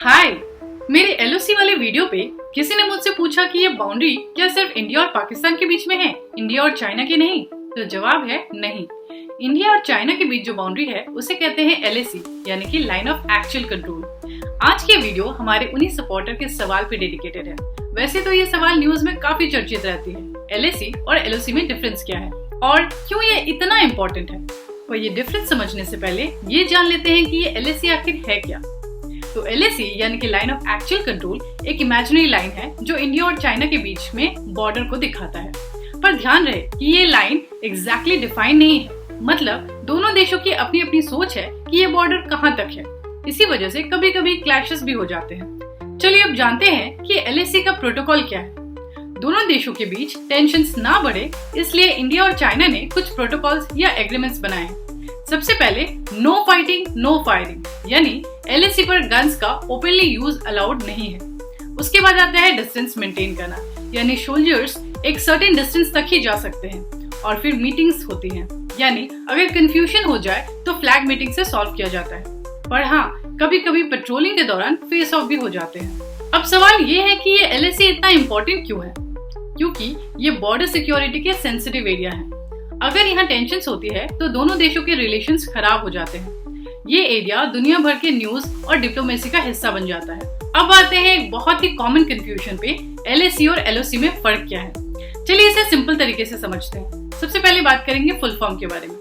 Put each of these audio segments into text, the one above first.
हाय, मेरे एलओसी वाले वीडियो पे किसी ने मुझसे पूछा कि ये बाउंड्री क्या सिर्फ इंडिया और पाकिस्तान के बीच में है, इंडिया और चाइना की नहीं। तो जवाब है नहीं। इंडिया और चाइना के बीच जो बाउंड्री है उसे कहते हैं एलएसी, यानी कि लाइन ऑफ एक्चुअल कंट्रोल। आज की वीडियो हमारे उन्हीं सपोर्टर के सवाल पे डेडिकेटेड है। वैसे तो ये सवाल न्यूज में काफी चर्चित रहती है, एलएसी और एलओसी में डिफरेंस क्या है और क्यों ये इतना इम्पोर्टेंट है। और ये डिफरेंस समझने से पहले ये जान लेते हैं कि ये एलएसी आखिर है क्या। तो एलएसी यानी कि लाइन ऑफ एक्चुअल कंट्रोल एक इमेजिनरी लाइन है जो इंडिया और चाइना के बीच में बॉर्डर को दिखाता है। पर ध्यान रहे कि ये लाइन एग्जैक्टली डिफाइन नहीं है, मतलब दोनों देशों की अपनी अपनी सोच है कि ये बॉर्डर कहाँ तक है। इसी वजह से कभी कभी क्लैशेस भी हो जाते हैं। चलिए अब जानते हैं कि एलएसी का प्रोटोकॉल क्या है। दोनों देशों के बीच टेंशन्स ना बढ़े इसलिए इंडिया और चाइना ने कुछ प्रोटोकॉल्स या एग्रीमेंट्स बनाए हैं। सबसे पहले नो फाइटिंग नो फायरिंग, यानी एलएसी पर गन्स का ओपनली यूज अलाउड नहीं है। उसके बाद आता है डिस्टेंस मेंटेन करना, यानी सोल्जर्स एक सर्टेन डिस्टेंस तक ही जा सकते हैं। और फिर मीटिंग्स होती हैं, यानी अगर कंफ्यूजन हो जाए तो फ्लैग मीटिंग से सॉल्व किया जाता है। पर हाँ, कभी कभी पेट्रोलिंग के दौरान फेस ऑफ भी हो जाते हैं। अब सवाल ये है कि ये एलएसी इतना इम्पोर्टेंट क्यों है? क्योंकि ये बॉर्डर सिक्योरिटी के सेंसिटिव एरिया है। अगर यहाँ टेंशन्स होती है तो दोनों देशों के रिलेशंस खराब हो जाते हैं। ये एरिया दुनिया भर के न्यूज और डिप्लोमेसी का हिस्सा बन जाता है। अब आते हैं एक बहुत ही कॉमन कंफ्यूजन पे, एलएसी और एलओसी में फर्क क्या है। चलिए इसे सिंपल तरीके से समझते हैं। सबसे पहले बात करेंगे फुल फॉर्म के बारे में।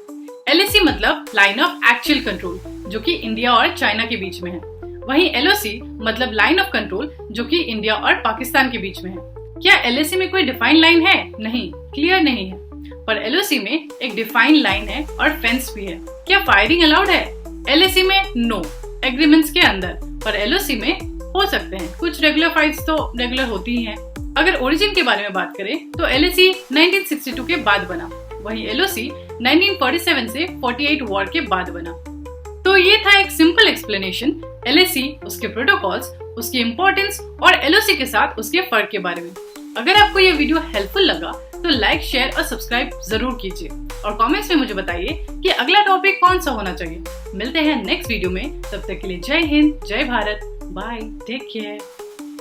एलएसी मतलब लाइन ऑफ एक्चुअल कंट्रोल, जो कि इंडिया और चाइना के बीच में है। वहीं एलओसी मतलब लाइन ऑफ कंट्रोल, जो कि इंडिया और पाकिस्तान के बीच में है। क्या एलएसी में कोई डिफाइंड लाइन है? नहीं, क्लियर नहीं है। पर एलओसी में एक डिफाइंड लाइन है और फेंस भी है। क्या फायरिंग अलाउड है? एलएसी में नो, एग्रीमेंट्स के अंदर। पर एलओसी में हो सकते हैं। कुछ रेगुलर फाइट्स तो रेगुलर होती ही हैं। अगर ओरिजिन के बारे में बात करें तो एलएसी 1962 के बाद बना, वहीं एलओसी 1947 से 48 वॉर के बाद बना। तो ये था एक सिंपल एक्सप्लेनेशन एलएसी, उसके प्रोटोकॉल्स, उसकी इम्पोर्टेंस और एलओसी के साथ उसके फर्क के बारे में। अगर आपको ये वीडियो हेल्पफुल लगा तो लाइक, शेयर और सब्सक्राइब जरूर कीजिए और कमेंट्स में मुझे बताइए कि अगला टॉपिक कौन सा होना चाहिए। मिलते हैं नेक्स्ट वीडियो में, तब तक के लिए जय हिंद, जय भारत, बाय, टेक केयर।